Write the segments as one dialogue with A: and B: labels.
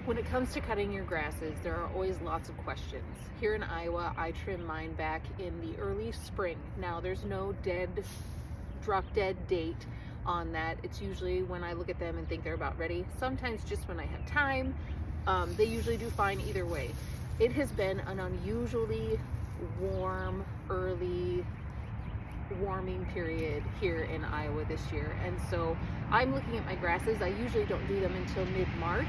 A: When it comes to cutting your grasses, there are always lots of questions. Here in Iowa, I trim mine back in the early spring. Now, there's no drop dead date on that. It's usually when I look at them and think they're about ready. Sometimes just when I have time. They usually do fine either way. It has been an unusually warm, early warming period here in Iowa this year, and so I'm looking at my grasses. I usually don't do them until mid-March,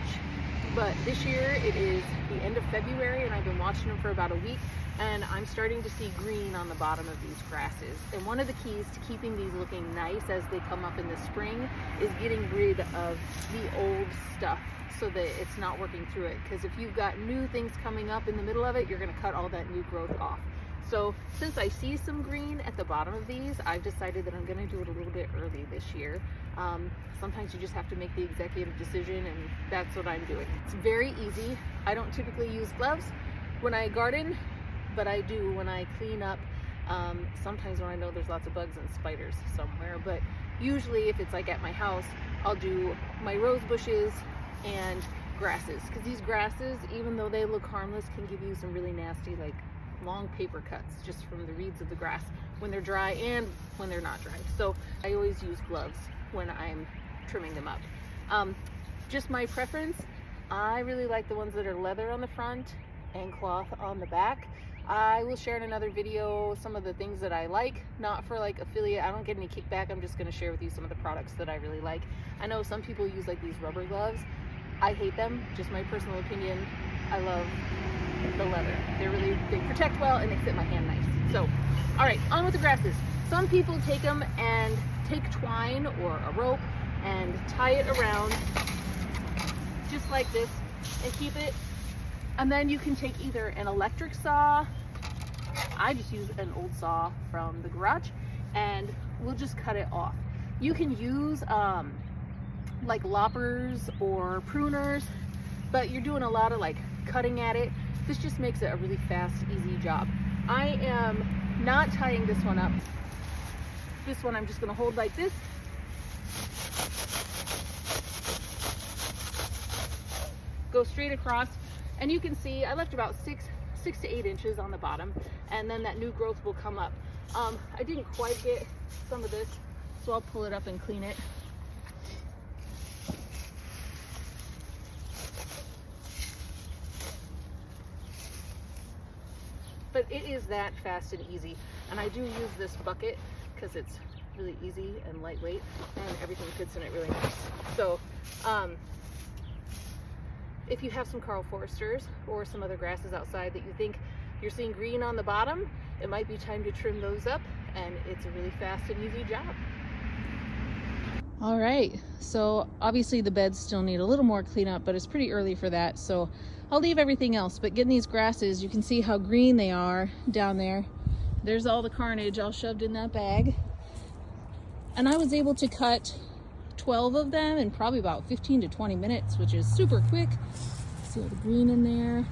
A: but this year it is the end of February and I've been watching them for about a week, and I'm starting to see green on the bottom of these grasses. And one of the keys to keeping these looking nice as they come up in the spring is getting rid of the old stuff so that it's not working through it, because if you've got new things coming up in the middle of it, you're going to cut all that new growth off. So since I see some green at the bottom of these, I've decided that I'm going to do it a little bit early this year. Sometimes you just have to make the executive decision, and that's what I'm doing. It's very easy. I don't typically use gloves when I garden, but I do when I clean up. Sometimes when I know there's lots of bugs and spiders somewhere, but usually if it's like at my house, I'll do my rose bushes and grasses, because these grasses, even though they look harmless, can give you some really nasty, like, long paper cuts just from the reeds of the grass when they're dry and when they're not dry. So I always use gloves when I'm trimming them up. Just my preference, I really like the ones that are leather on the front and cloth on the back. I will share in another video some of the things that I like, not for like affiliate. I don't get any kickback. I'm just going to share with you some of the products that I really like. I know some people use like these rubber gloves. I hate them, just my personal opinion. I love the leather. They protect well and they fit my hand nice. So, all right, on with the grasses. Some people take them and take twine or a rope and tie it around just like this and keep it. And then you can take either an electric saw. I just use an old saw from the garage, and we'll just cut it off. You can use like loppers or pruners, but you're doing a lot of like cutting at it. This just makes it a really fast, easy job. I am not tying this one up. This one I'm just gonna hold like this. Go straight across, and you can see I left about 6 to 8 inches on the bottom, and then that new growth will come up. I didn't quite get some of this, so I'll pull it up and clean it. But it is that fast and easy, and I do use this bucket because it's really easy and lightweight, and everything fits in it really nice. So if you have some Karl Foersters or some other grasses outside that you think you're seeing green on the bottom, it might be time to trim those up, and it's a really fast and easy job. All right, so obviously the beds still need a little more cleanup, but it's pretty early for that, so I'll leave everything else. But getting these grasses, you can see how green they are down there. There's all the carnage all shoved in that bag. And I was able to cut 12 of them in probably about 15 to 20 minutes, which is super quick. See all the green in there.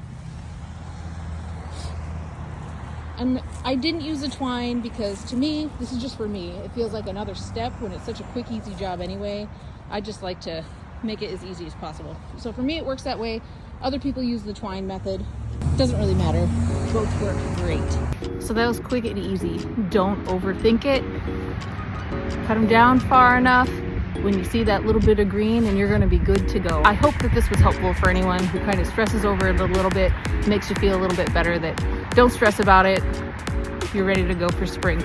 A: And I didn't use the twine because, to me, this is just for me, it feels like another step when it's such a quick, easy job anyway. I just like to make it as easy as possible. So for me, it works that way. Other people use the twine method. Doesn't really matter. Both work great. So that was quick and easy. Don't overthink it. Cut them down far enough when you see that little bit of green, and you're going to be good to go. I hope that this was helpful for anyone who kind of stresses over it a little bit, makes you feel a little bit better, that don't stress about it. You're ready to go for spring.